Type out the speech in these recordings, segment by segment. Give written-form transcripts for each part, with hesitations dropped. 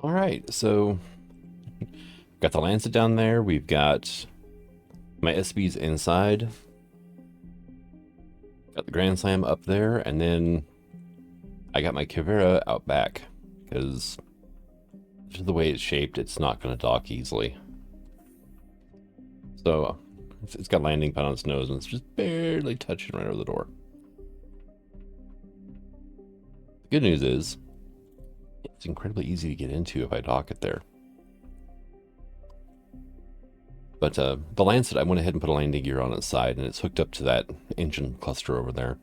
All right, so got the Lancet down there. We've got my SBs inside. Got the Grand Slam up there, and then I got my Kavera out back because just the way it's shaped, it's not going to dock easily. So it's got landing pad on its nose, and it's just barely touching right over the door. The good news is it's incredibly easy to get into if I dock it there. But the Lancet, I went ahead and put a landing gear on its side, and it's hooked up to that engine cluster over there.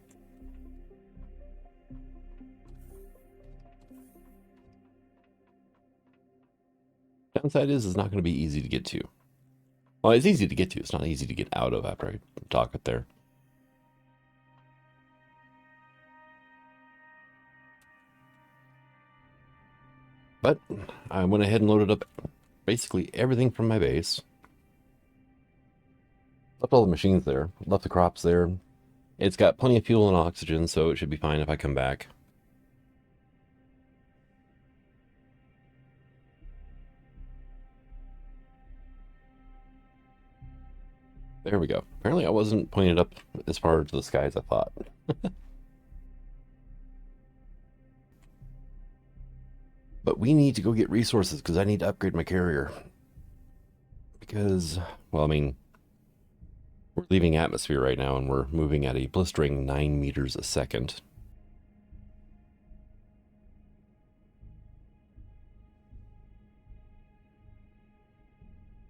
Downside is it's not going to be easy to get to. Well, it's easy to get to. It's not easy to get out of after I dock it there. But I went ahead and loaded up basically everything from my base. Left all the machines there. Left the crops there. It's got plenty of fuel and oxygen, so it should be fine if I come back. There we go. Apparently I wasn't pointed up as far to the sky as I thought. But we need to go get resources because I need to upgrade my carrier. Because, well, I mean, we're leaving atmosphere right now and we're moving at a blistering 9 meters a second.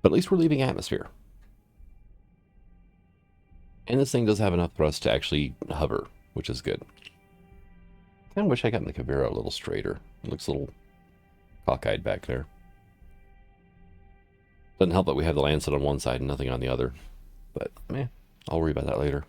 But at least we're leaving atmosphere. And this thing does have enough thrust to actually hover, which is good. Kind of wish I got the Kavera a little straighter. It looks a little cockeyed back there. Doesn't help that we have the Lancet on one side and nothing on the other. But, man, I'll worry about that later.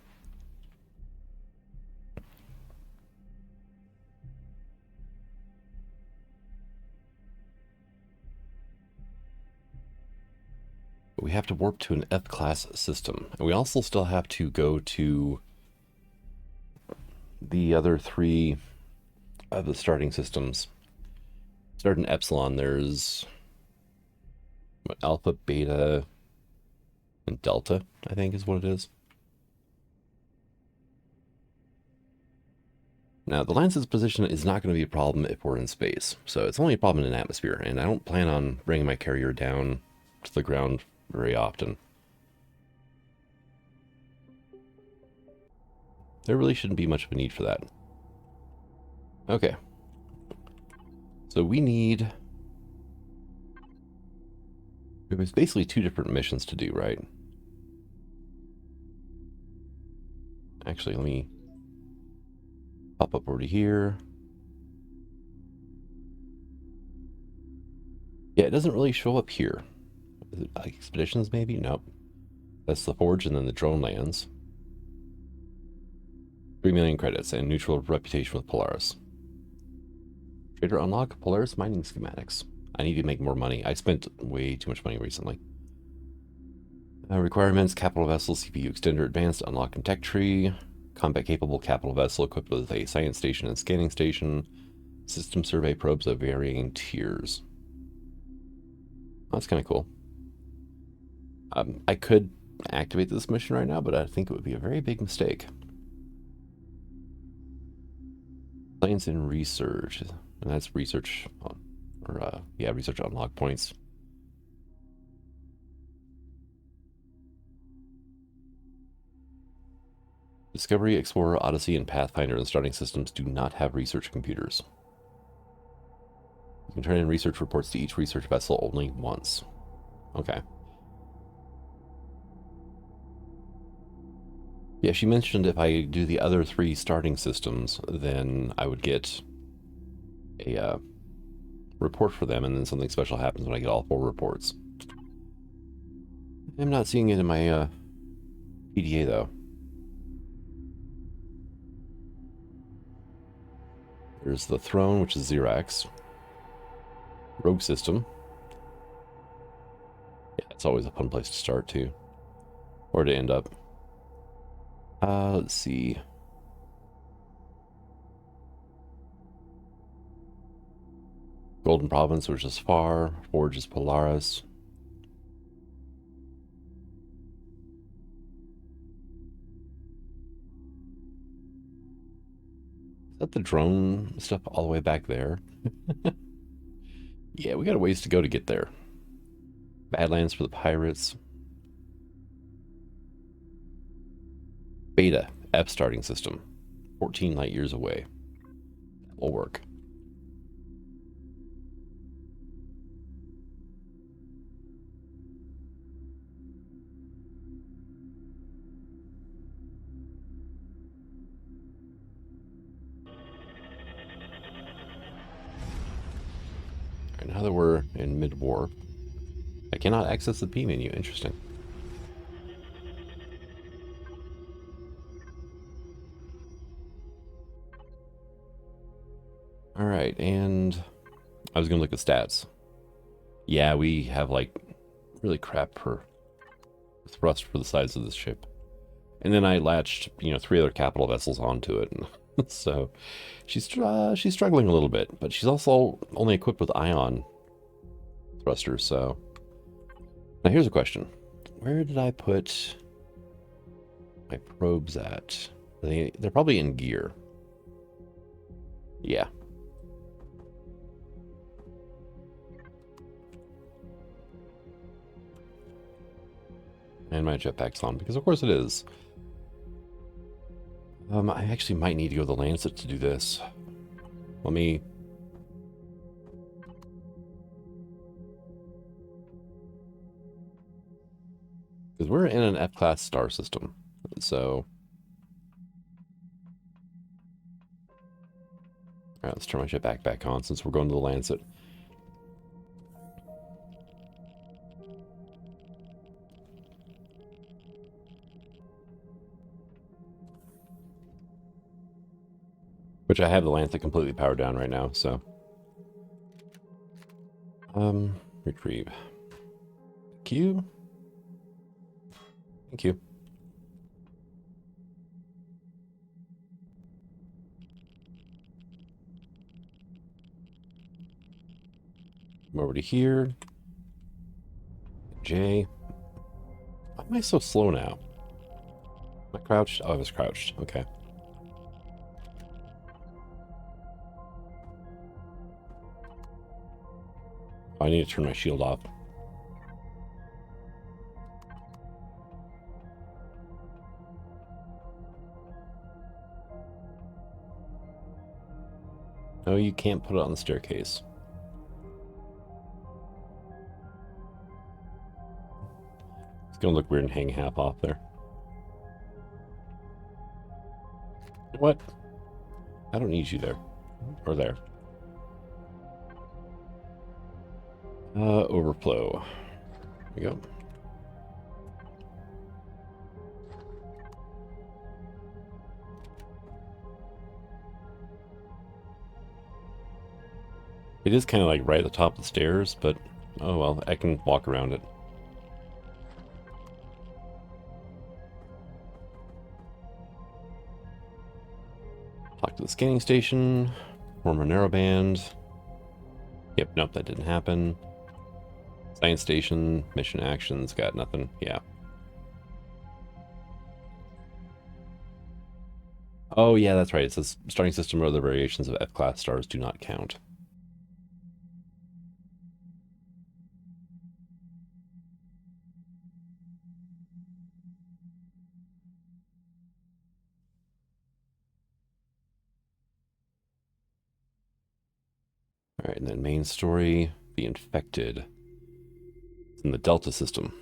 But we have to warp to an F-class system. And we also still have to go to the other 3 of the starting systems. Start in Epsilon, there's what, Alpha, Beta, and Delta, I think is what it is. Now, the Lancet's position is not going to be a problem if we're in space. So it's only a problem in atmosphere, and I don't plan on bringing my carrier down to the ground very often. There really shouldn't be much of a need for that. Okay. So we need... There's basically 2 different missions to do, right? Actually, let me pop up over to here. Yeah, it doesn't really show up here. Is it expeditions, maybe? Nope. That's the Forge, and then the drone lands. 3 million credits and neutral reputation with Polaris. Trader unlock Polaris mining schematics. I need to make more money. I spent way too much money recently. Requirements, capital vessel, CPU extender advanced, unlock and tech tree. Combat capable capital vessel equipped with a science station and scanning station. System survey probes of varying tiers. That's kind of cool. I could activate this mission right now, but I think it would be a very big mistake. Science and research. And that's research, research unlock points. Discovery, Explorer, Odyssey, and Pathfinder in starting systems do not have research computers. You can turn in research reports to each research vessel only once. Okay. Yeah, she mentioned if I do the other 3 starting systems, then I would get a report for them, and then something special happens when I get all 4 reports. I'm not seeing it in my PDA, though. There's the Throne, which is Xerax. Rogue System. Yeah, it's always a fun place to start, too. Or to end up. Let's see. Golden Province, which is far. Forge is Polaris. Is that the drone stuff all the way back there? Yeah, we got a ways to go to get there. Badlands for the pirates. Beta, F starting system. 14 light years away. That will work. All right, now that we're in mid-war, I cannot access the P menu. Interesting. All right, and I was going to look at stats. Yeah, we have like really crap per thrust for the size of this ship. And then I latched, 3 other capital vessels onto it. And so she's struggling a little bit, but she's also only equipped with ion thrusters. So now here's a question. Where did I put my probes at? They're probably in gear. Yeah. And my jetpack's on, because of course it is. I actually might need to go to the Lancet to do this. Let me... Because we're in an F-class star system, so... Alright, let's turn my jetpack back on since we're going to the Lancet. Which I have the Lancet completely powered down right now, so... Retrieve. Thank you. Thank you. Come over to here. J. Why am I so slow now? Am I crouched? Oh, I was crouched. Okay. I need to turn my shield off. No, you can't put it on the staircase. It's gonna look weird and hang half off there. What? I don't need you there. Or there. Overflow. There we go. It is kind of like right at the top of the stairs, but oh well, I can walk around it. Talk to the scanning station. Form a narrowband. Yep, nope, that didn't happen. Science station, mission actions, got nothing. Yeah. Oh yeah, that's right. It says starting system or other variations of F-class stars do not count. All right, and then main story, the infected. It's in the Delta system.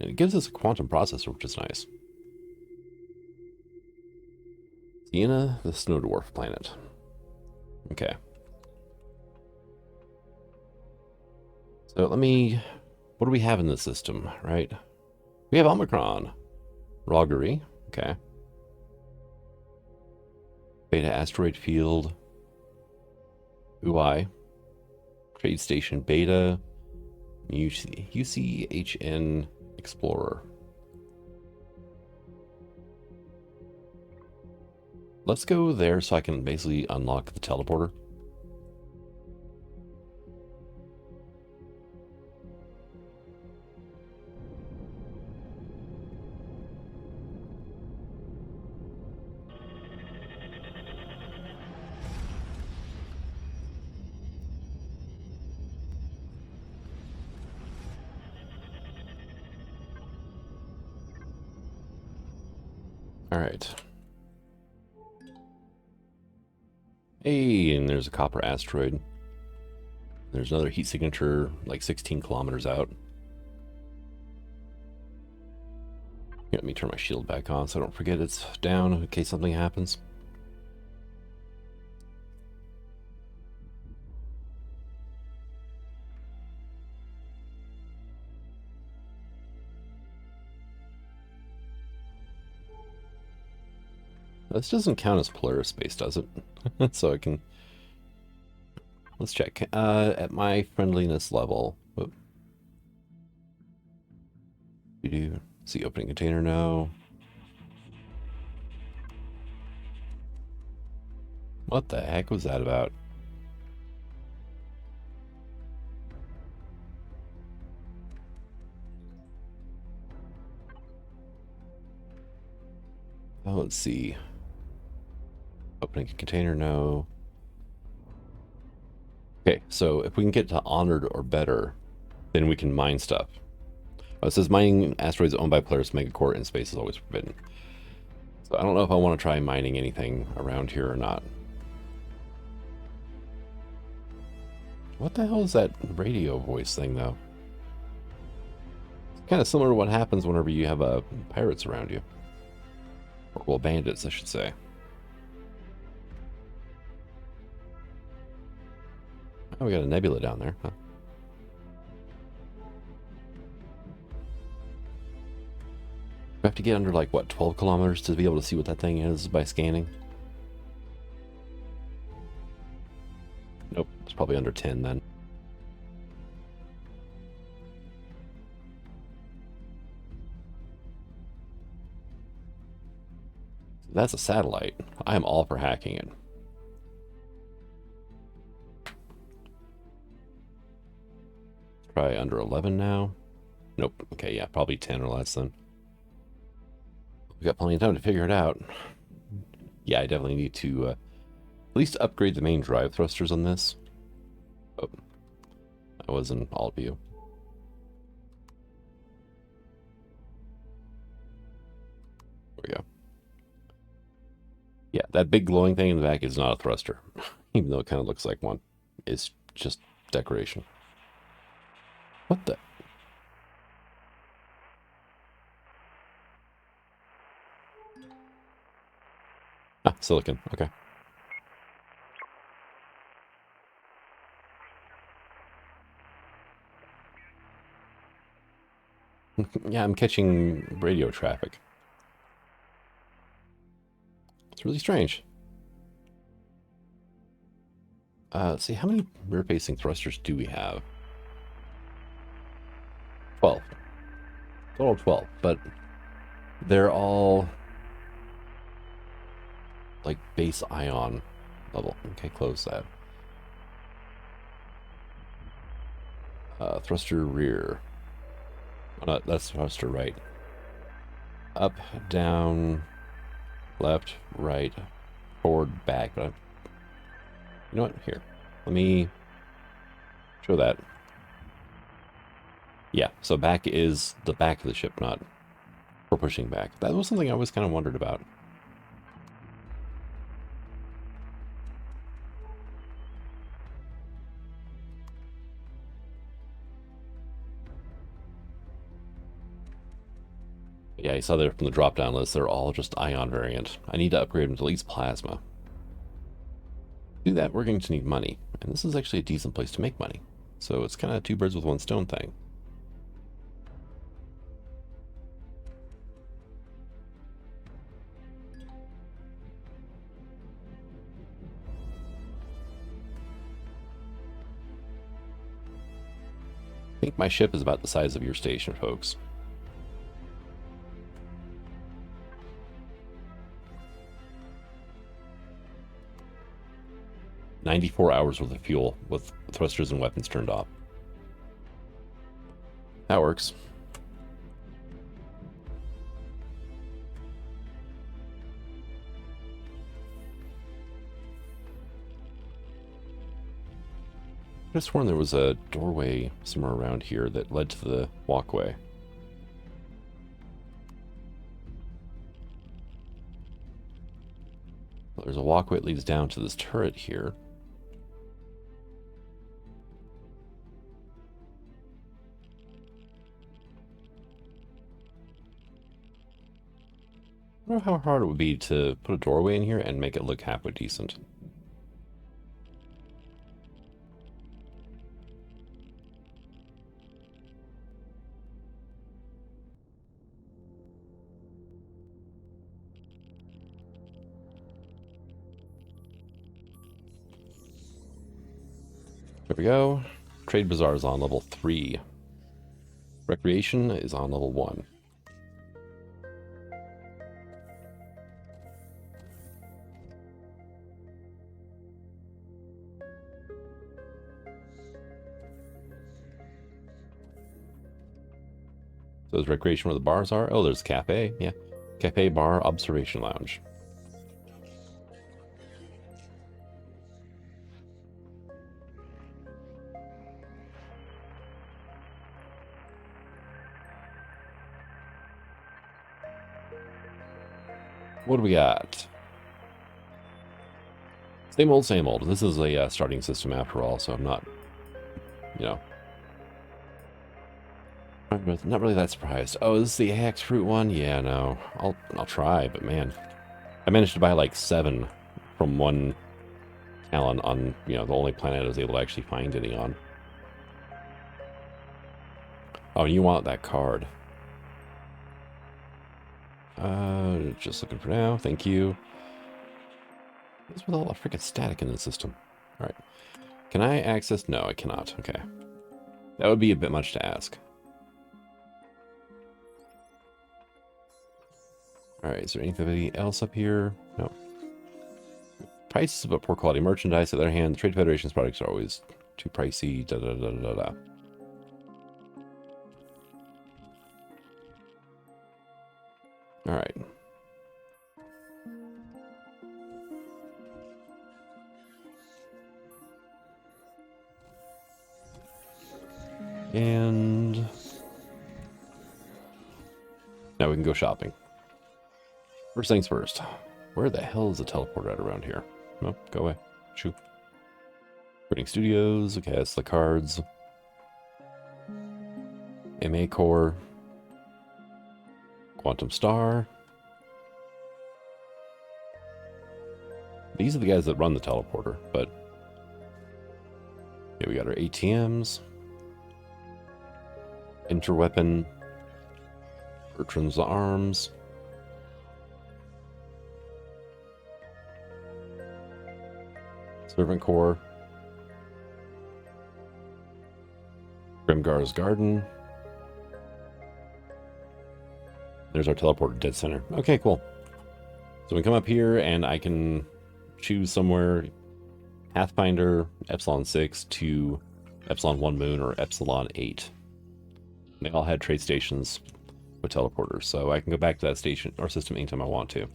And it gives us a quantum processor, which is nice. Sienna, the snow dwarf planet. Okay. So let me... What do we have in this system, right? We have Omicron. Roggery. Okay. Beta asteroid field. UI. Trade station beta. UCHN Explorer. Let's go there so I can basically unlock the teleporter. Alright. Hey, and there's a copper asteroid. There's another heat signature like 16 kilometers out. Here, let me turn my shield back on so I don't forget it's down in case something happens. This doesn't count as Polaris space, does it? So I can... Let's check. At my friendliness level... Whoop. You do see opening container? No. What the heck was that about? Oh, let's see. Opening a container? No. Okay, so if we can get to honored or better, then we can mine stuff. It says mining asteroids owned by Polaris Megacore in space is always forbidden. So I don't know if I want to try mining anything around here or not. What the hell is that radio voice thing, though? It's kind of similar to what happens whenever you have pirates around you. Or, well, bandits, I should say. Oh, we got a nebula down there, huh? We have to get under, like, what, 12 kilometers to be able to see what that thing is by scanning? Nope, it's probably under 10 then. That's a satellite. I am all for hacking it. Try under 11 now. Nope. Okay, yeah, probably 10 or less then. We got plenty of time to figure it out. Yeah, I definitely need to at least upgrade the main drive thrusters on this. Oh, that was in all view. There we go. Yeah, that big glowing thing in the back is not a thruster, even though it kind of looks like one. It's just decoration. What the? Ah, silicon. Okay. Yeah, I'm catching radio traffic. It's really strange. Let's see, how many rear-facing thrusters do we have? 12. Total 12, but they're all like base ion level. Okay, close that. Thruster rear. Oh, no, that's thruster right. Up, down, left, right, forward, back. But you know what? Here, let me show that. Yeah, so back is the back of the ship, not for pushing back. That was something I always kind of wondered about. Yeah, you saw there from the drop-down list, they're all just ion variant. I need to upgrade them to at least plasma. To do that, we're going to need money. And this is actually a decent place to make money. So it's kind of two birds with one stone thing. I think my ship is about the size of your station, folks. "94 hours worth of fuel with thrusters and weapons turned off." That works. I could have sworn there was a doorway somewhere around here that led to the walkway. There's a walkway that leads down to this turret here. I wonder how hard it would be to put a doorway in here and make it look halfway decent. There we go. Trade Bazaar is on level 3. Recreation is on level 1. So is recreation where the bars are? Oh, there's cafe. Yeah. Cafe, bar, observation lounge. What do we got? Same old, same old. This is a starting system after all, so I'm not, you know, not really that surprised. Oh, is this the AX fruit one? Yeah, no. I'll try, but man, I managed to buy like 7 from one talent on, you know, the only planet I was able to actually find any on. Oh, and you want that card. Just looking for now. Thank you. What's with all the freaking static in the system? All right. Can I access? No, I cannot. Okay. That would be a bit much to ask. All right. Is there anything else up here? No. Prices, but poor quality merchandise. On the other hand, the Trade Federation's products are always too pricey. Da da da da da. All right. And now we can go shopping. First things first. Where the hell is the teleporter at around here? Nope, go away. Shoo. Printing Studios. Okay, that's the cards. MA Core. Quantum Star. These are the guys that run the teleporter, but yeah, we got our ATMs. Interweapon. Bertram's Arms. Servant Core. Grimgar's Garden. There's our teleporter dead center. Okay, cool. So we come up here and I can choose somewhere Pathfinder, Epsilon 6 to Epsilon 1 Moon or Epsilon 8. They all had trade stations with teleporters, so I can go back to that station or system anytime I want to.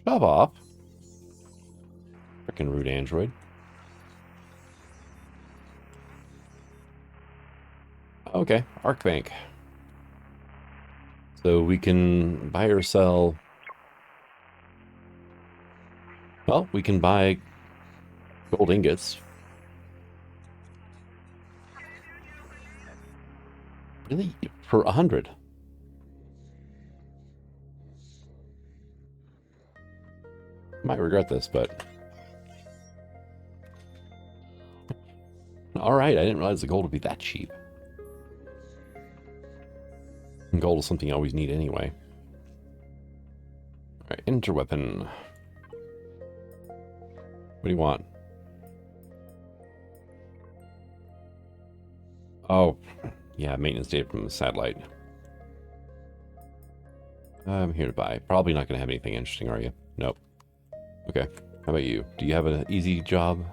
Shove off. Frickin' rude android. Okay, Arc Bank. So we can buy or sell. Well, we can buy gold ingots. Really? For 100? Might regret this, but... Alright, I didn't realize the gold would be that cheap. And gold is something you always need anyway. Alright, interweapon. What do you want? Oh, yeah, maintenance data from the satellite. I'm here to buy. Probably not going to have anything interesting, are you? Nope. Okay. How about you? Do you have an easy job?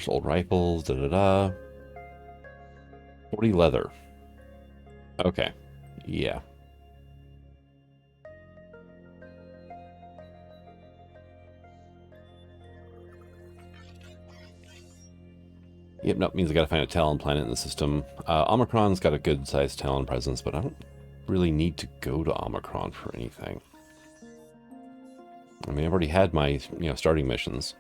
Old rifles, da-da-da. 40 leather. Okay. Yeah. Yep, nope, means I gotta find a Talon planet in the system. Omicron's got a good-sized Talon presence, but I don't really need to go to Omicron for anything. I mean, I've already had my, starting missions.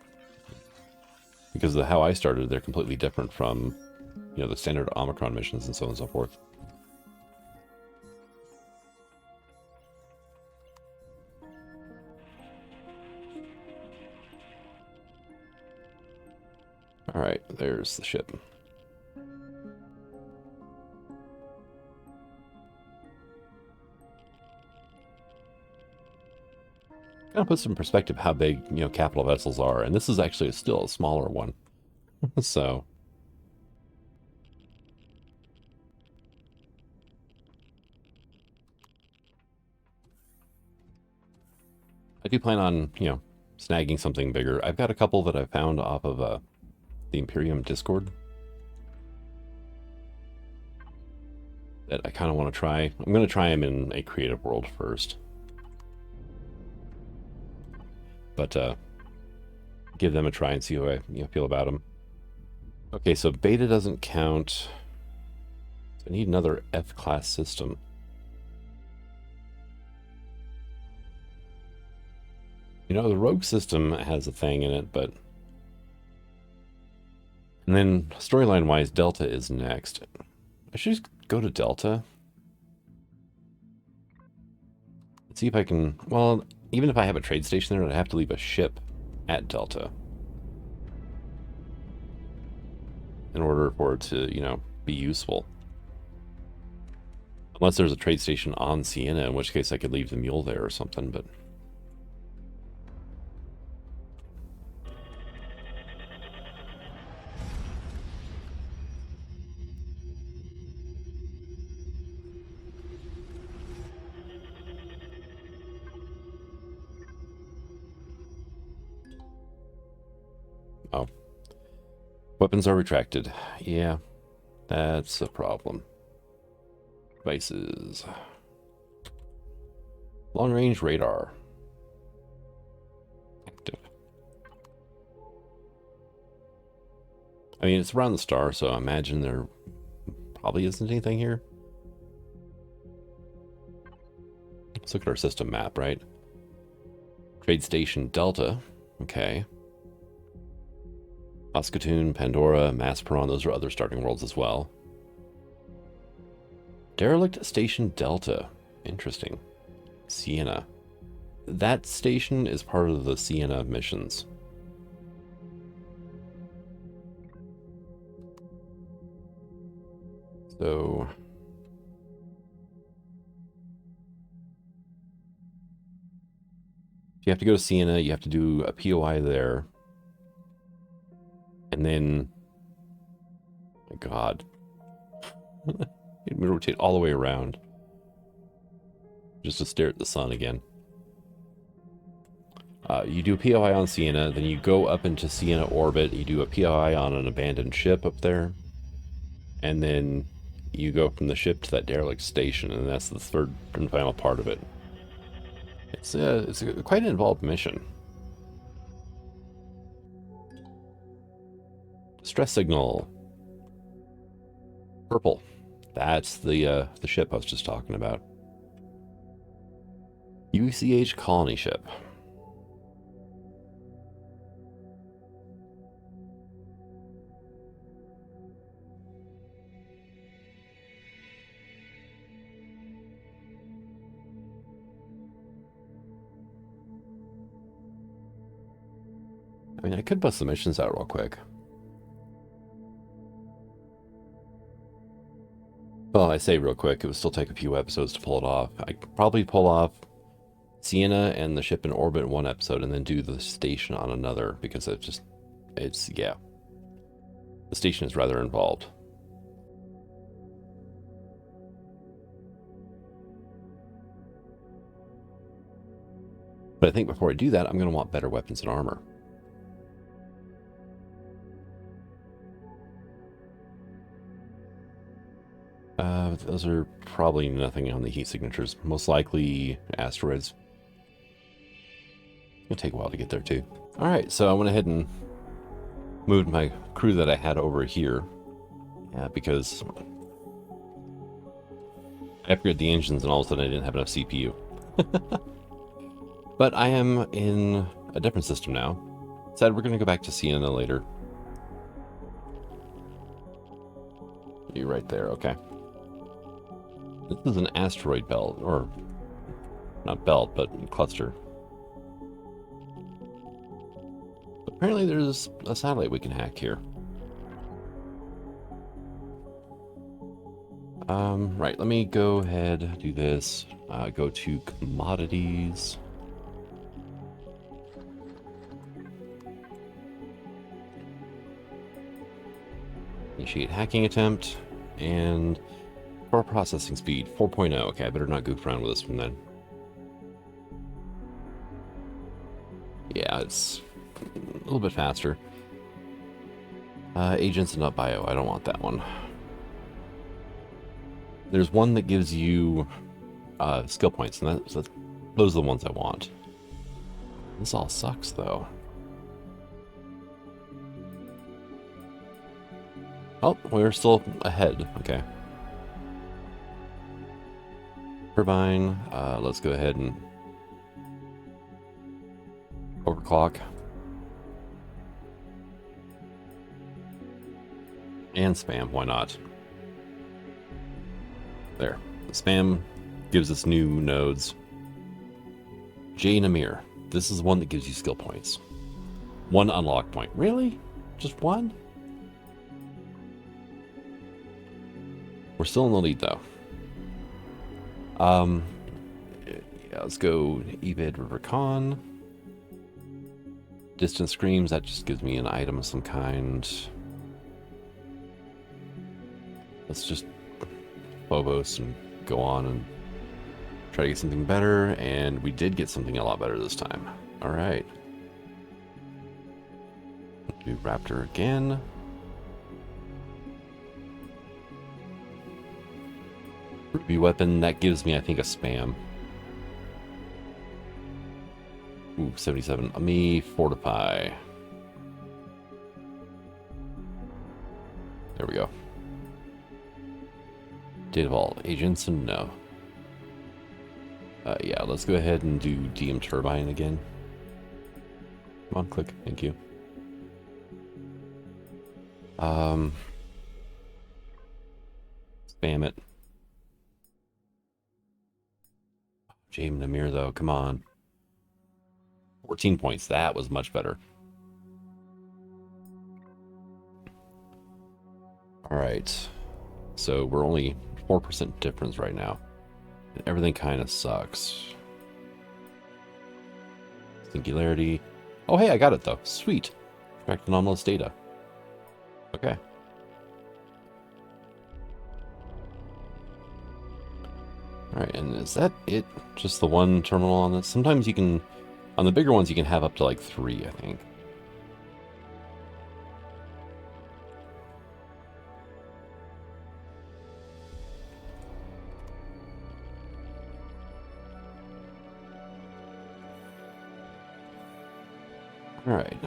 Because of how I started, they're completely different from, the standard Omicron missions and so on and so forth. Alright, there's the ship. Kind of puts in perspective how big, capital vessels are, and this is actually still a smaller one. So... I do plan on, snagging something bigger. I've got a couple that I found off of the Empyrion Discord that I kind of want to try. I'm going to try them in a creative world first. But give them a try and see how I feel about them. Okay, so beta doesn't count. I need another F-class system. The rogue system has a thing in it, but... And then, storyline-wise, Delta is next. I should just go to Delta. Let's see if I can... Well, even if I have a trade station there, I'd have to leave a ship at Delta. In order for it to, be useful. Unless there's a trade station on Sienna, in which case I could leave the mule there or something, but... Oh. Weapons are retracted. Yeah, that's a problem. Devices. Long-range radar. Active. I mean, it's around the star, so I imagine there probably isn't anything here. Let's look at our system map, right? Trade Station Delta. Okay. Oskatoon, Pandora, Masperon, those are other starting worlds as well. Derelict Station Delta. Interesting. Sienna. That station is part of the Sienna missions. So... you have to go to Sienna, you have to do a POI there. And then, my God, it would rotate all the way around just to stare at the sun again. You do a POI on Sienna, then you go up into Sienna orbit, you do a POI on an abandoned ship up there, and then you go from the ship to that derelict station, and that's the third and final part of it. It's quite an involved mission. Stress signal. Purple. That's the ship I was just talking about. UCH colony ship. I mean, I could bust the missions out real quick. Well, I say real quick, it would still take a few episodes to pull it off. I could probably pull off Sienna and the ship in orbit in one episode and then do the station on another, because yeah. The station is rather involved. But I think before I do that, I'm going to want better weapons and armor. Those are probably nothing on the heat signatures. Most likely asteroids. It'll take a while to get there too. Alright, so I went ahead and moved my crew that I had over here. Yeah, because I upgraded the engines and all of a sudden I didn't have enough CPU. But I am in a different system now. Said we're going to go back to Sienna later. You right there, okay. This is an asteroid belt, or not belt, but cluster. Apparently there's a satellite we can hack here. Right, let me go ahead, do this. Go to commodities. Initiate hacking attempt, and core processing speed, 4.0. Okay, I better not goof around with this one then. Yeah, it's a little bit faster. Agents and not bio, I don't want that one. There's one that gives you skill points, and those are the ones I want. This all sucks, though. Oh, we're still ahead. Okay. Turbine. Let's go ahead and overclock. And spam, why not? There. Spam gives us new nodes. J Namir. This is one that gives you skill points. One unlock point. Really? Just one? We're still in the lead, though. Yeah, let's go Evid River Con. Distant Screams, that just gives me an item of some kind. Let's just Phobos and go on and try to get something better, and we did get something a lot better this time. Alright. Do Raptor again. Ruby weapon, that gives me, I think, a spam. Ooh, 77. Let me fortify. There we go. Data vault. Agents and no. Yeah, let's go ahead and do DM Turbine again. Come on, click. Thank you. Spam it. James Namir, though, come on. 14 points. That was much better. Alright. So we're only 4% difference right now. And everything kind of sucks. Singularity. Oh, hey, I got it, though. Sweet. Extract anomalous data. Okay. Alright, and is that it? Just the one terminal on this? Sometimes you can... On the bigger ones, you can have up to like 3, I think. Alright.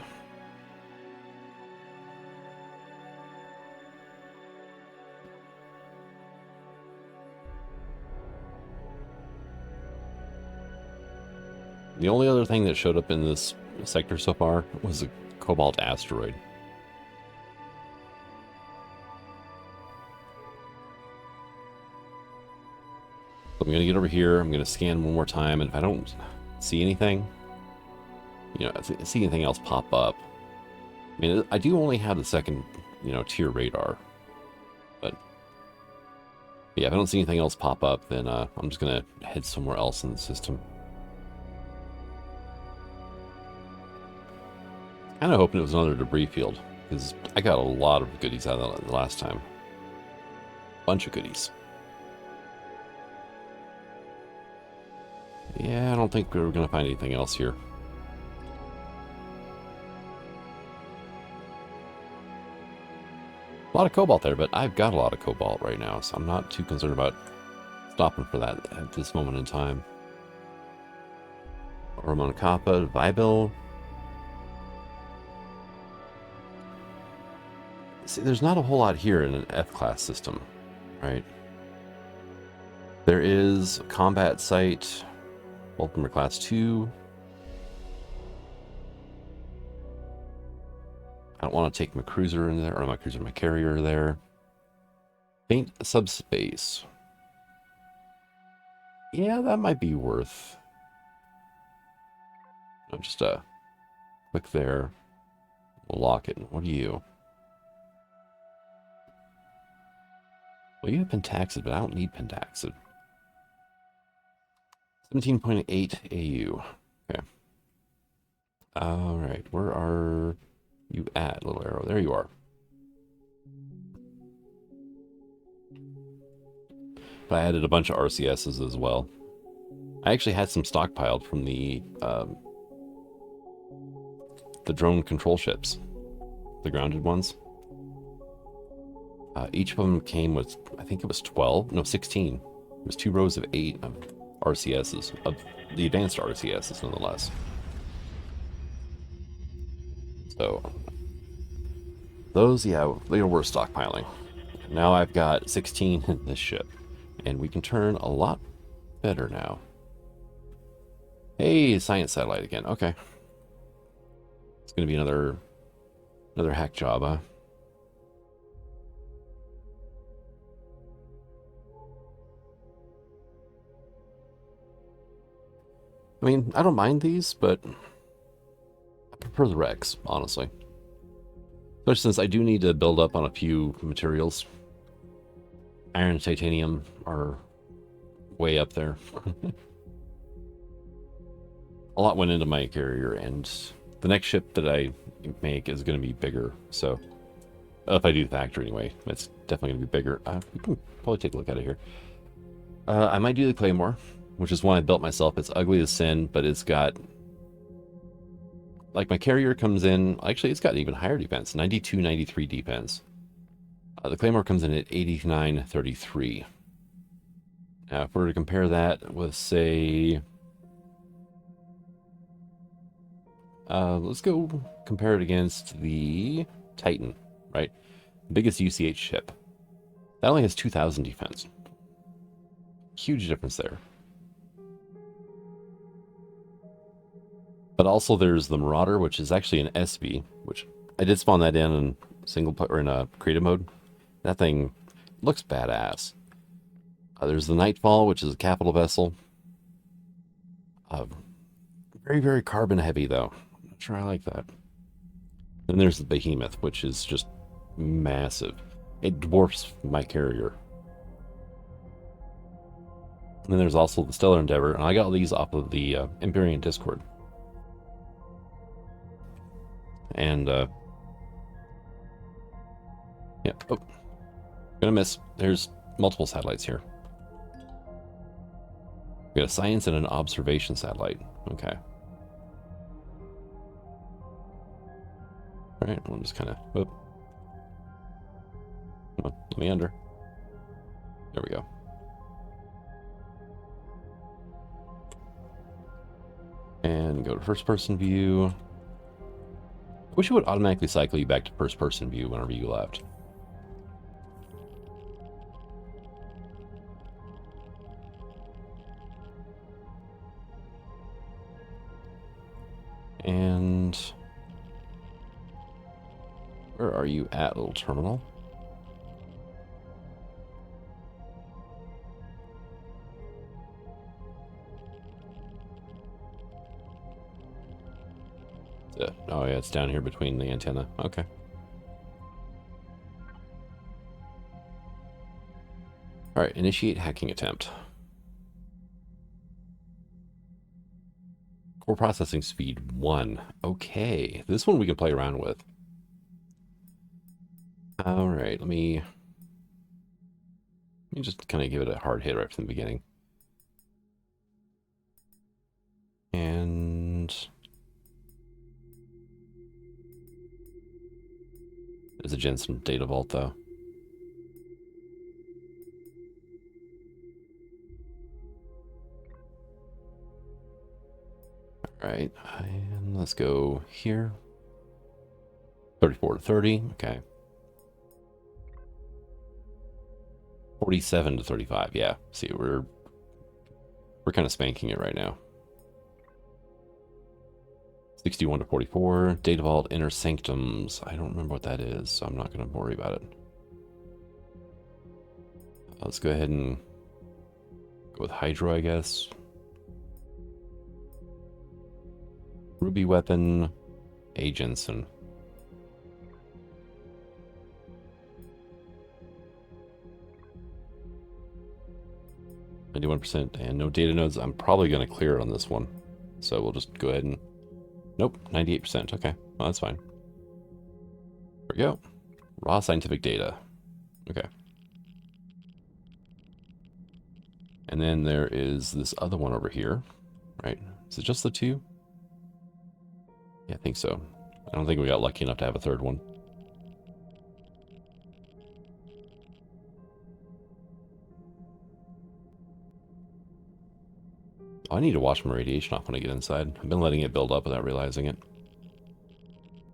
The only other thing that showed up in this sector so far was a cobalt asteroid. So I'm going to get over here, I'm going to scan one more time, and if I don't see anything, you know, see anything else pop up. I mean, I do only have the second, you know, tier radar. But yeah, if I don't see anything else pop up, then I'm just going to head somewhere else in the system. Kind of hoping it was another debris field, because I got a lot of goodies out of that last time. Bunch of goodies. Yeah, I don't think we're going to find anything else here. A lot of cobalt there, but I've got a lot of cobalt right now, so I'm not too concerned about stopping for that at this moment in time. Ramon Kappa, Vibil. See, there's not a whole lot here in an F-class system, right? There is a combat site, Ultimate Class 2. I don't want to take my cruiser in there, or my carrier there. Faint subspace. Yeah, that might be worth. Just click there. We'll lock it. What are you? Well, you have Pentaxid, but I don't need Pentaxid. 17.8 AU. Okay. All right, where are you at, little arrow? There you are. But I added a bunch of RCSs as well. I actually had some stockpiled from the drone control ships, the grounded ones. Each of them came with, I think it was 12, no, 16. It was 2 rows of 8 of RCSs, of the advanced RCSs nonetheless. So, those, yeah, they were stockpiling. Now I've got 16 in this ship, and we can turn a lot better now. Hey, science satellite again. Okay. It's going to be another hack job, huh? I mean, I don't mind these, but I prefer the Rex, honestly. Especially since I do need to build up on a few materials. Iron and titanium are way up there. A lot went into my carrier, and the next ship that I make is going to be bigger. So, if I do the factory anyway, it's definitely going to be bigger. We can probably take a look at it here. I might do the Claymore, which is one I built myself. It's ugly as sin, but it's got, like, my carrier comes in, actually it's got even higher defense, 92, 93 defense. The Claymore comes in at 89.33. Now, if we were to compare that with, say, let's go compare it against the Titan, right? Biggest UCH ship. That only has 2,000 defense. Huge difference there. But also there's the Marauder, which is actually an SB, which I did spawn that in single player, or in a creative mode. That thing looks badass. There's the Nightfall, which is a capital vessel. Very, very carbon heavy, though. I'm not sure I like that. Then there's the Behemoth, which is just massive. It dwarfs my carrier. And then there's also the Stellar Endeavor, and I got all these off of the Empyrion Discord. And, yeah, oh, gonna miss. There's multiple satellites here. We got a science and an observation satellite. Okay. All right, I'm just kind of, whoop. Come on, let me under. There we go. And go to first-person view. I wish it would automatically cycle you back to first-person view whenever you left. And where are you at, little terminal? Oh yeah, it's down here between the antenna. Okay. All right, initiate hacking attempt. Core processing speed 1. Okay, this one we can play around with. All right, let me just kind of give it a hard hit right from the beginning. And there's a Jensen data vault, though. All right, and let's go here. 34 to 30, okay. 47 to 35. Yeah. See, we're kind of spanking it right now. 61 to 44. Data Vault Inner Sanctums. I don't remember what that is, so I'm not going to worry about it. Let's go ahead and go with Hydro, I guess. Ruby Weapon, Agents, and 91%, and no data nodes. I'm probably going to clear it on this one. So we'll just go ahead and... Nope, 98%. Okay, well, that's fine. There we go. Raw scientific data. Okay. And then there is this other one over here, right? Is it just the two? Yeah, I think so. I don't think we got lucky enough to have a third one. Oh, I need to watch my radiation off when I get inside. I've been letting it build up without realizing it.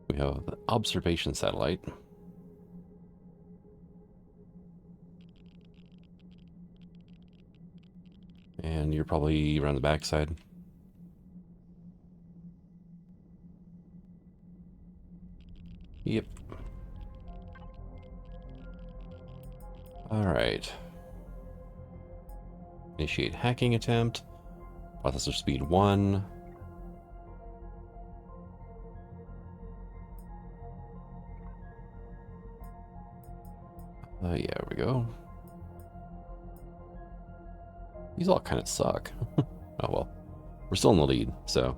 We have the observation satellite. And you're probably around the backside. Yep. Alright. Initiate hacking attempt. Processor speed 1. Yeah, there we go. These all kind of suck. Oh well. We're still in the lead, so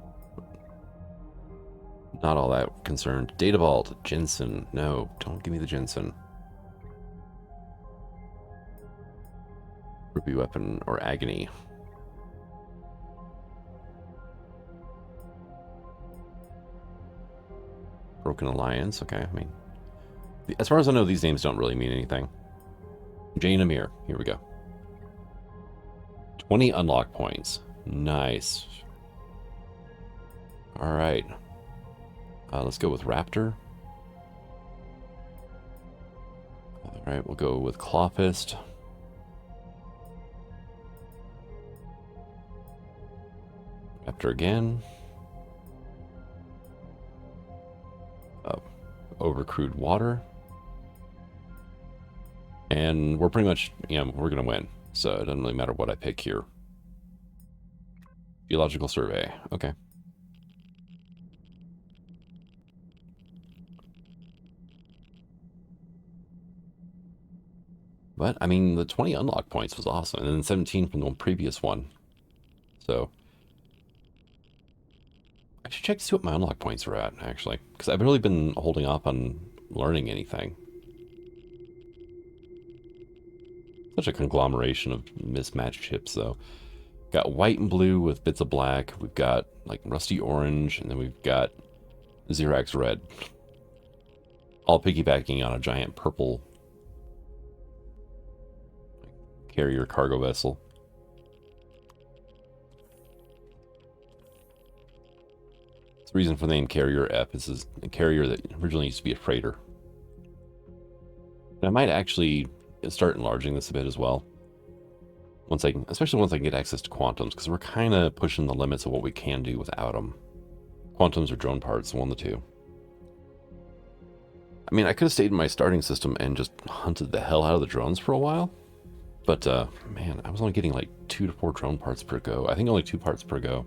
not all that concerned. Data Vault, Jensen. No, don't give me the Jensen. Ruby Weapon or Agony. Broken Alliance, okay, I mean... As far as I know, these names don't really mean anything. Jane Amir, here we go. 20 unlock points. Nice. Alright. Let's go with Raptor. Alright, we'll go with Clawfist. Raptor again. Overcrewed water. And we're pretty much, you know, we're going to win. So it doesn't really matter what I pick here. Geological survey. Okay. But, I mean, the 20 unlock points was awesome. And then 17 from the previous one. So... I should check to see what my unlock points are at, actually. Because I've really been holding off on learning anything. Such a conglomeration of mismatched chips, though. Got white and blue with bits of black. We've got, like, rusty orange. And then we've got Xerax red. All piggybacking on a giant purple carrier cargo vessel. The reason for the name Carrier F is a carrier that originally used to be a freighter. And I might actually start enlarging this a bit as well. Especially once I can get access to quantums, because we're kind of pushing the limits of what we can do without them. Quantums or drone parts, one of the two. I mean, I could have stayed in my starting system and just hunted the hell out of the drones for a while. But, man, I was only getting like 2 to 4 drone parts per go. I think only 2 parts per go.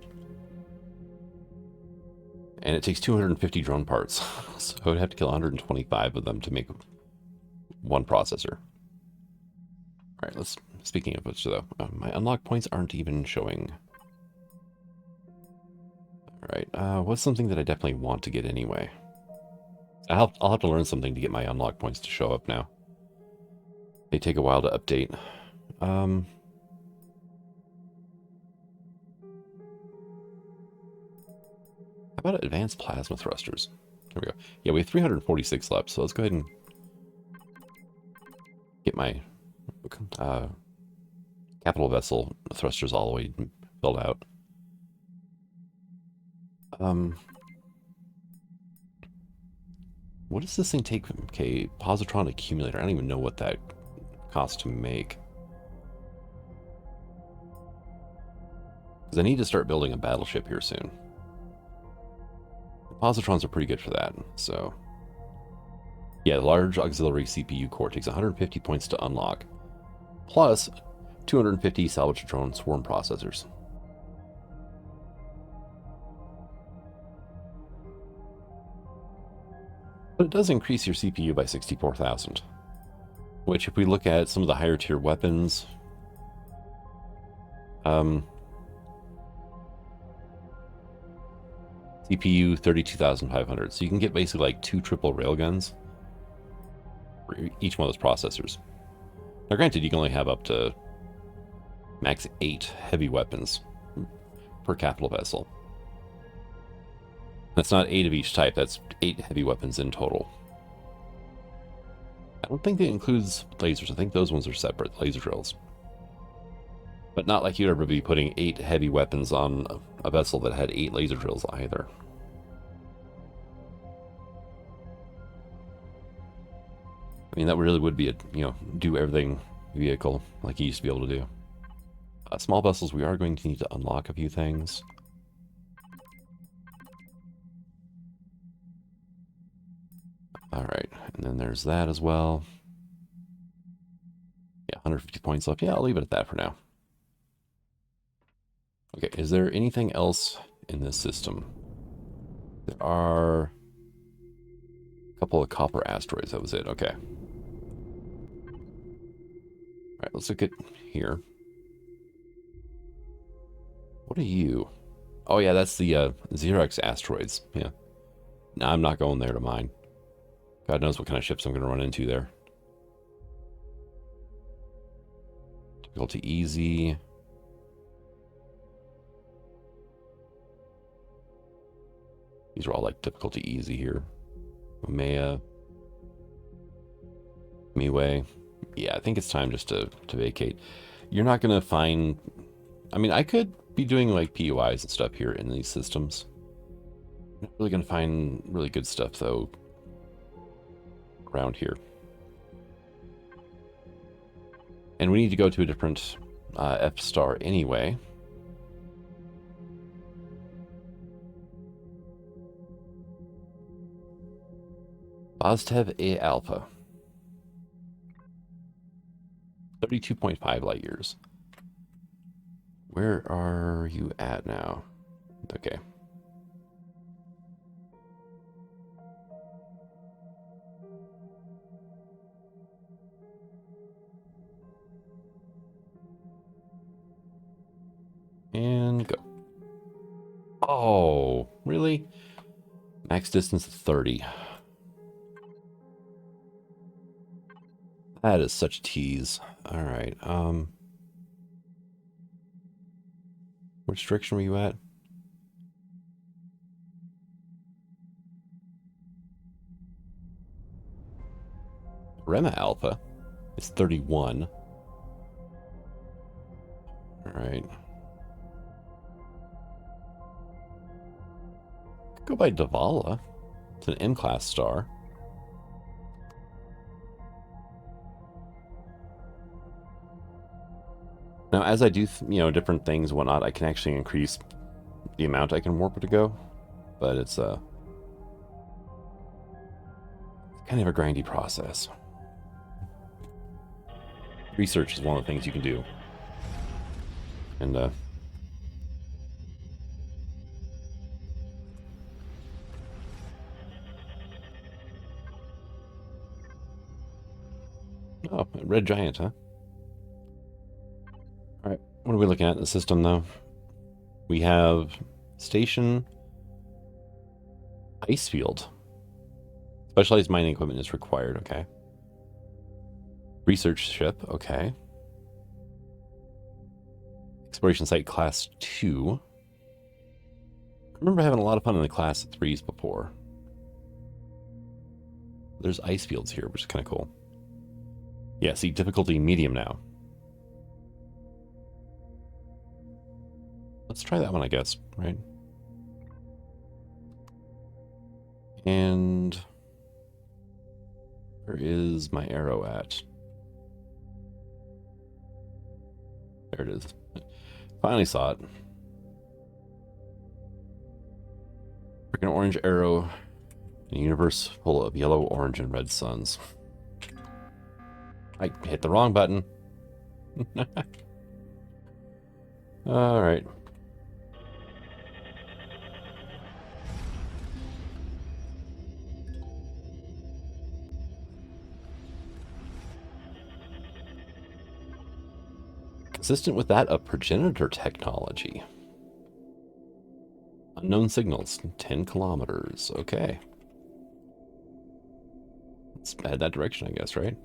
And it takes 250 drone parts, so I would have to kill 125 of them to make one processor. Alright, speaking of which though, my unlock points aren't even showing. Alright, what's something that I definitely want to get anyway? I'll have to learn something to get my unlock points to show up now. They take a while to update. How about advanced plasma thrusters? There we go. Yeah, we have 346 left, so let's go ahead and get my capital vessel thrusters all the way built out. What does this thing take? Okay, positron accumulator. I don't even know what that costs to make. Because I need to start building a battleship here soon. The positrons are pretty good for that, so... Yeah, the large auxiliary CPU core takes 150 points to unlock, plus 250 salvage drone swarm processors. But it does increase your CPU by 64,000, which if we look at some of the higher tier weapons, CPU 32,500, so you can get basically like 2 triple railguns for each one of those processors. Now granted, you can only have up to max 8 heavy weapons per capital vessel. That's not 8 of each type, that's 8 heavy weapons in total. I don't think it includes lasers, I think those ones are separate, laser drills. But not like you'd ever be putting 8 heavy weapons on a vessel that had 8 laser drills either. I mean, that really would be a, do everything vehicle like you used to be able to do. Small vessels, we are going to need to unlock a few things. Alright, and then there's that as well. Yeah, 150 points left. Yeah, I'll leave it at that for now. Okay, is there anything else in this system? There are a couple of copper asteroids, that was it, okay. Alright, let's look at here. What are you? Oh yeah, that's the Xerox asteroids, yeah. No, I'm not going there to mine. God knows what kind of ships I'm going to run into there. Difficulty easy. These are all like difficulty easy here. Umea. Miwei. Yeah, I think it's time just to vacate. You're not going to find... I mean, I could be doing like POIs and stuff here in these systems. I'm not really going to find really good stuff, though, around here. And we need to go to a different F-star anyway. Boztev A Alpha. 32.5 light years. Where are you at now? Okay. And go. Oh, really? Max distance 30. That is such a tease. All right. Which direction were you at? Rema Alpha is 31. All right. Go by Davala. It's an M-class star. Now, as I do, different things and whatnot, I can actually increase the amount I can warp it to go. But it's kind of a grindy process. Research is one of the things you can do. And, oh, red giant, huh? Alright, what are we looking at in the system, though? We have station, ice field. Specialized mining equipment is required, okay. Research ship, okay. Exploration site class 2. I remember having a lot of fun in the class 3s before. There's ice fields here, which is kind of cool. Yeah, see, difficulty medium now. Let's try that one, I guess, right? And where is my arrow at? There it is. Finally saw it. Freaking orange arrow in a universe full of yellow, orange, and red suns. I hit the wrong button. All right. Consistent with that of Pregenitor technology. Unknown signals, 10 kilometers. Okay. Let's head that direction, I guess, right?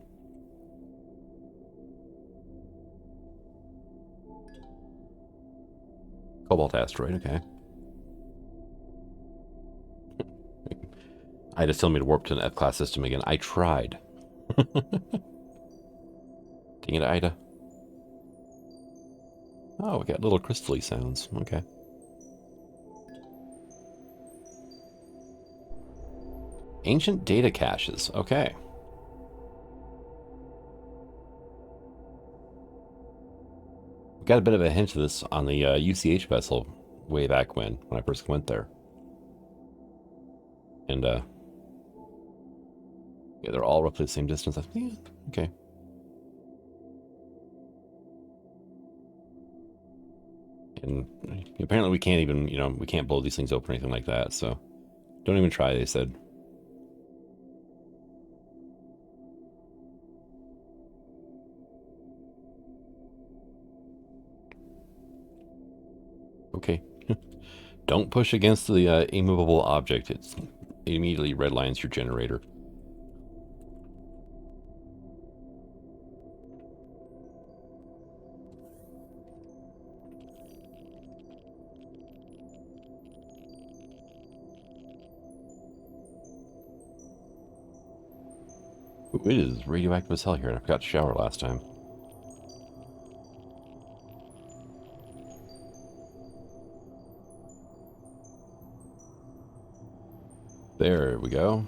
Cobalt asteroid, okay. I just told me to warp to an F-class system again. I tried. Dang it, Ida. Oh, we got little crystally sounds. Okay. Ancient data caches. Okay. We got a bit of a hint of this on the UCH vessel way back when I first went there. And, yeah, they're all roughly the same distance. Yeah, okay. And apparently we can't even, we can't blow these things open or anything like that, so don't even try, they said. Okay. Don't push against the immovable object. It immediately redlines your generator. Ooh, it is radioactive as hell here, and I forgot to shower last time. There we go.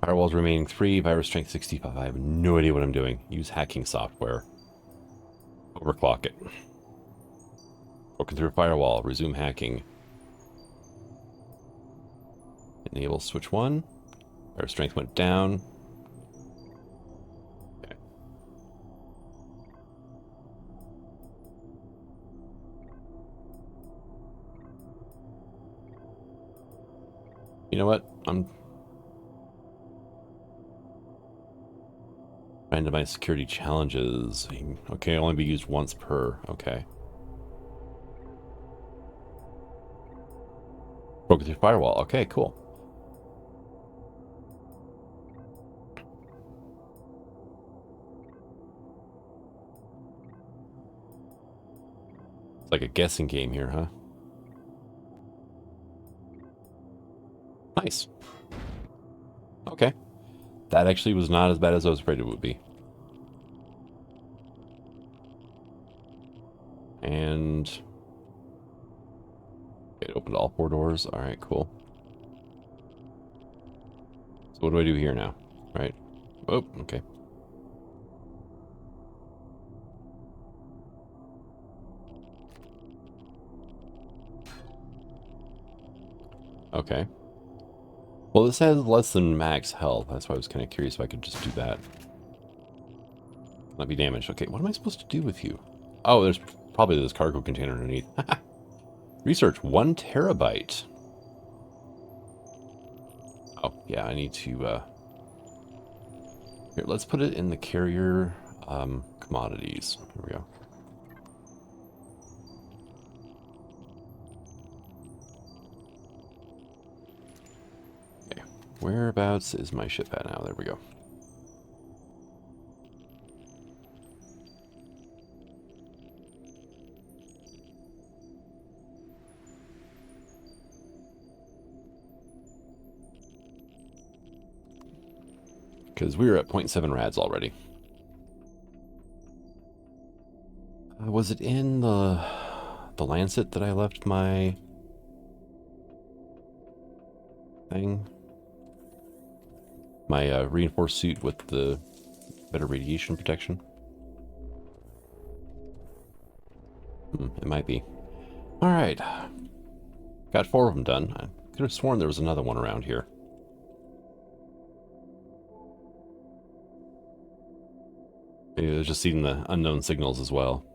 Firewalls remaining 3, virus strength 65. I have no idea what I'm doing. Use hacking software. Overclock it. Broken through firewall. Resume hacking. Enable switch 1. Virus strength went down. Okay. You know what? I'm trying to my security challenges. Okay, only be used once per. Okay. Broken through firewall. Okay, cool. It's like a guessing game here, huh? Nice. Okay. That actually was not as bad as I was afraid it would be. And it opened all 4 doors. All right, cool. So what do I do here now? Right? Oh, okay. Okay. Well, this has less than max health. That's why I was kind of curious if I could just do that. Not be damaged. Okay, what am I supposed to do with you? Oh, there's probably this cargo container underneath. Research 1 terabyte. Oh, yeah, I need to... Here, let's put it in the carrier commodities. Here we go. Okay, whereabouts is my ship at now? There we go. Because we were at 0.7 rads already. Was it in the Lancet that I left my thing? My reinforced suit with the better radiation protection? It might be. Alright. Got 4 of them done. I could have sworn there was another one around here. Maybe it was just seeing the unknown signals as well.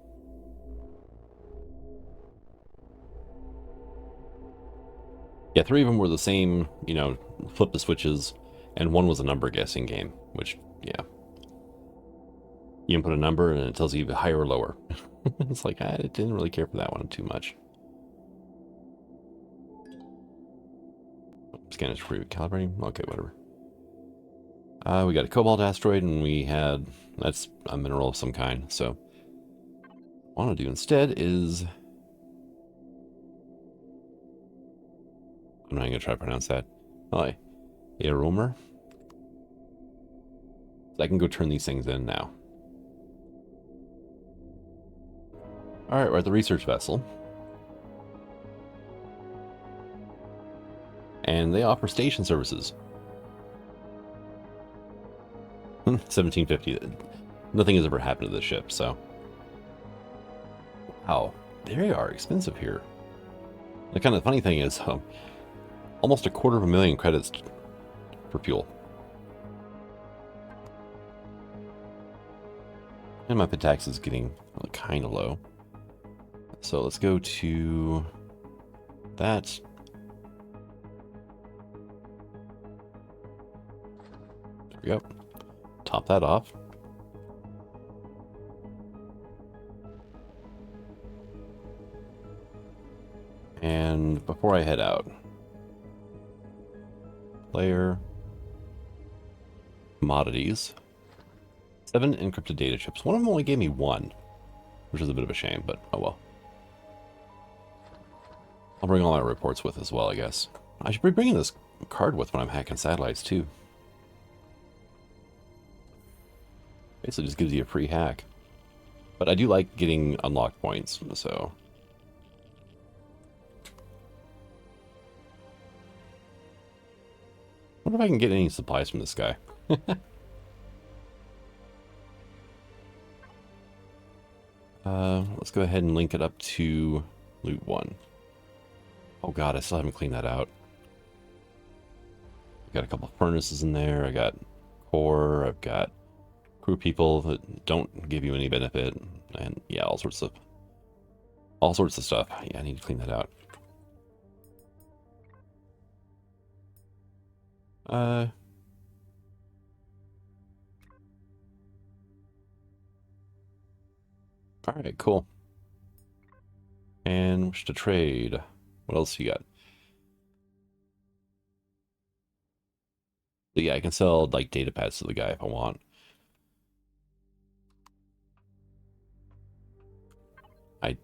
Yeah, 3 of them were the same, you know, flip the switches, and 1 was a number guessing game, which, yeah. You input a number and it tells you higher or lower. It's like, I didn't really care for that one too much. Scan is recalibrating. Okay, whatever. We got a cobalt asteroid, and we had... That's a mineral of some kind, so... What I want to do instead is... I'm not going to try to pronounce that. Oh, Aromer. I can go turn these things in now. Alright, we're at the research vessel. And they offer station services. 1750. Nothing has ever happened to this ship, so... Wow, they are expensive here. The kind of funny thing is, almost 250,000 credits for fuel. And my pit tax is getting kind of low. So let's go to that. There we go. Top that off. And before I head out, player, commodities, 7 encrypted data chips. One of them only gave me 1, which is a bit of a shame, but oh well. I'll bring all my reports with as well, I guess. I should be bringing this card with when I'm hacking satellites, too. Basically just gives you a free hack. But I do like getting unlocked points, so... I wonder if I can get any supplies from this guy. Let's go ahead and link it up to loot 1. Oh god, I still haven't cleaned that out. I've got a couple of furnaces in there. I got core. I've got crew people that don't give you any benefit, and yeah, all sorts of stuff. Yeah, I need to clean that out. All right, cool. And wish to trade. What else you got? But yeah, I can sell like data pads to the guy if I want. I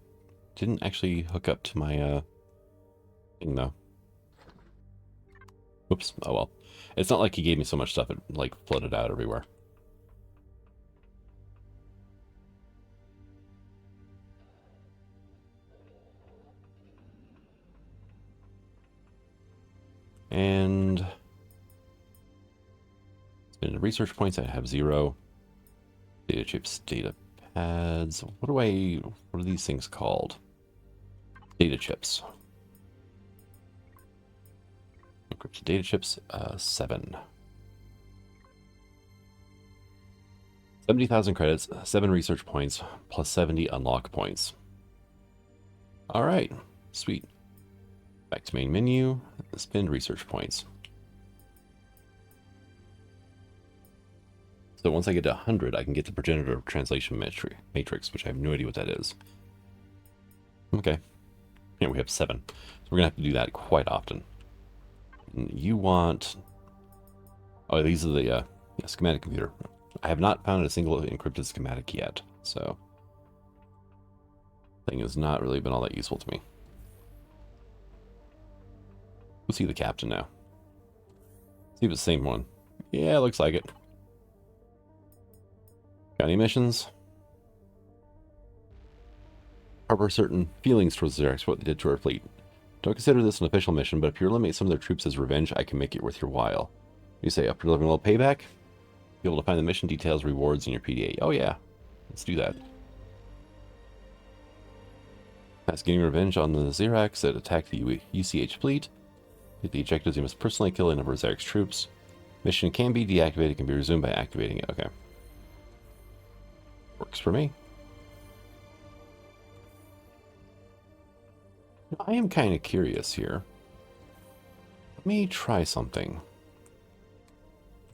didn't actually hook up to my thing though. Oops. Oh well. It's not like he gave me so much stuff it like flooded out everywhere. And spend research points. I have 0. Data chips, data pads. What are these things called? Data chips. Encrypted data chips, 7. 70,000 credits, 7 research points, plus 70 unlock points. Alright, sweet. Back to main menu, spend research points. So once I get to 100, I can get the Progenitor translation matrix, which I have no idea what that is. Okay. Yeah, we have 7. So we're going to have to do that quite often. And you want... Oh, these are the yeah, schematic computer. I have not found a single encrypted schematic yet, so... Thing has not really been all that useful to me. We'll see the captain now. See if it's the same one. Yeah, looks like it. Got any missions? Harbor certain feelings towards the Xerxes, what they did to our fleet. Don't consider this an official mission, but if you eliminate some of their troops as revenge, I can make it worth your while. You say, after delivering a little payback, be able to find the mission details, rewards in your PDA. Oh yeah, let's do that. That's getting revenge on the Xerax that attacked the UCH fleet. Hit the objectives, you must personally kill a number of Xerax troops. Mission can be deactivated, can be resumed by activating it. Okay. Works for me. I am kind of curious here. Let me try something.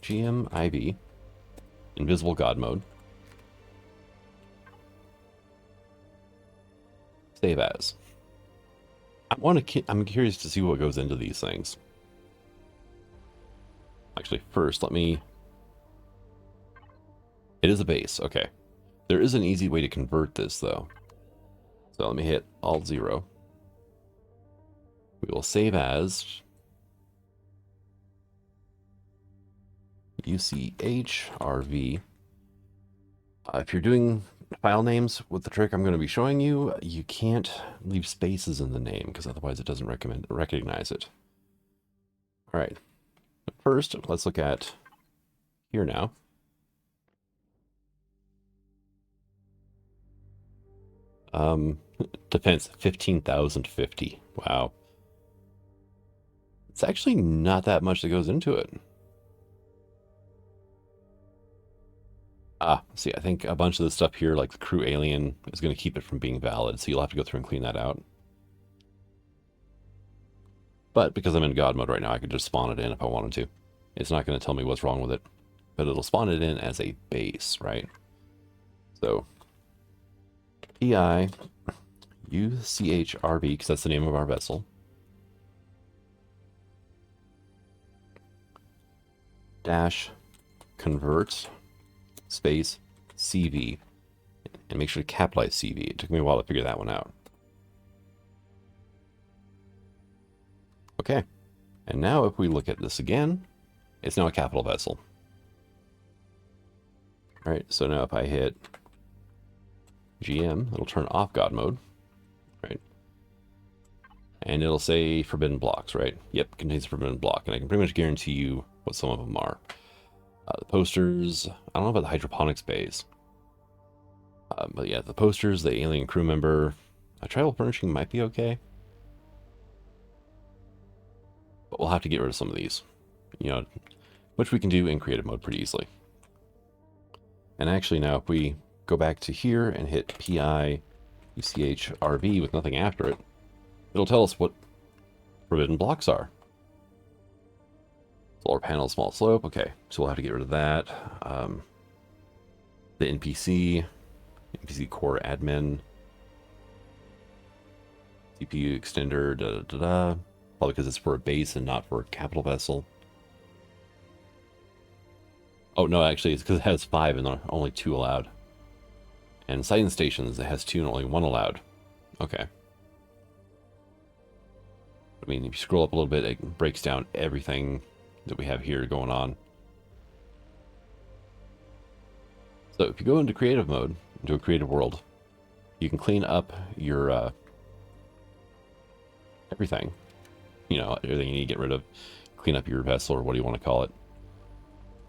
GM IV. Invisible God mode. Save as. I'm curious to see what goes into these things. Actually, first, let me... It is a base, okay. There is an easy way to convert this, though. So let me hit Alt 0. We will save as... UCH RV. If you're doing file names with the trick I'm going to be showing you, you can't leave spaces in the name, because otherwise it doesn't recognize it. All right. First, let's look at here now. Defense 15,050. Wow. It's actually not that much that goes into it. See, I think a bunch of the stuff here, like the crew alien, is going to keep it from being valid, so you'll have to go through and clean that out. But because I'm in God mode right now, I could just spawn it in if I wanted to. It's not going to tell me what's wrong with it, but it'll spawn it in as a base, right? So, PI UCHRV, because that's the name of our vessel. Dash convert space CV, and make sure to capitalize CV. It took me a while to figure that one out. Okay, and now if we look at this again, it's now a capital vessel. All right, so now if I hit GM, it'll turn off God mode, right? And it'll say forbidden blocks, right? Yep, contains forbidden block, and I can pretty much guarantee you what some of them are. The posters, I don't know about the hydroponics bays. But yeah, the posters, the alien crew member, tribal furnishing might be okay. But we'll have to get rid of some of these, you know, which we can do in creative mode pretty easily. And actually now if we go back to here and hit PI UCH RV with nothing after it, it'll tell us what forbidden blocks are. Solar panel, small slope. Okay, so we'll have to get rid of that. The NPC core admin, CPU extender, probably because it's for a base and not for a capital vessel. Oh no, actually it's because it has 5 and there are only 2 allowed. And sighting stations, it has 2 and only 1 allowed. Okay. I mean, if you scroll up a little bit, it breaks down everything that we have here going on. So if you go into creative mode, into a creative world, you can clean up your everything. You know, everything you need to get rid of. Clean up your vessel, or what do you want to call it.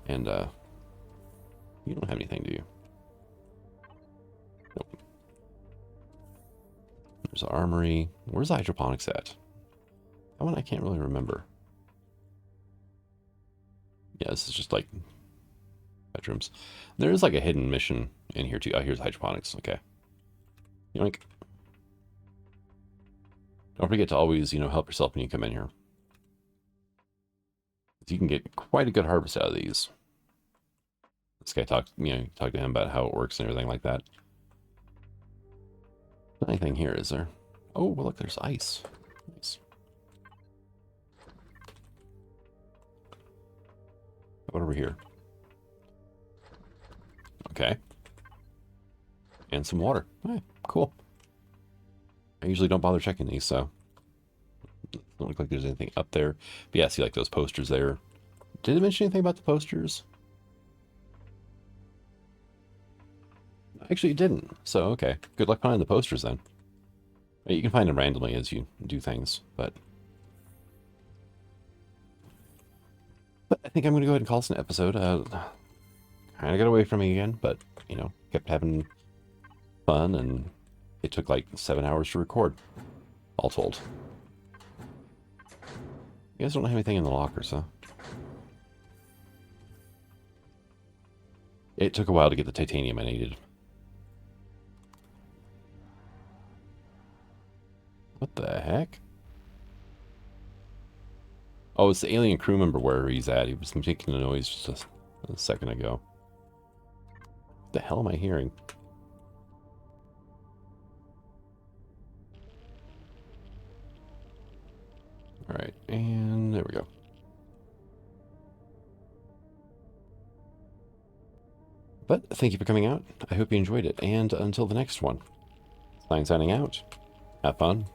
And you don't have anything, do you? Nope. There's the armory. Where's the hydroponics at? That one I can't really remember. Yeah, this is just like bedrooms. There is like a hidden mission in here too. Oh, here's hydroponics. Okay. Yoink. Don't forget to always, you know, help yourself when you come in here. You can get quite a good harvest out of these. This guy talked to him about how it works and everything like that. Anything here, is there? Oh, well, look, there's ice. Nice. What over here? Okay. And some water. Hey, cool. I usually don't bother checking these, so it doesn't look like there's anything up there. But yeah, see like those posters there. Did it mention anything about the posters? Actually, it didn't. So, okay. Good luck finding the posters then. You can find them randomly as you do things, but I think I'm going to go ahead and call this an episode. Kind of got away from me again, but, you know, kept having fun and It took like 7 hours to record, all told. You guys don't have anything in the lockers, huh? It took a while to get the titanium I needed. What the heck? Oh, it's the alien crew member where he's at. He was making a noise just a second ago. What the hell am I hearing? Alright, and there we go. But thank you for coming out. I hope you enjoyed it. And until the next one, signing out. Have fun.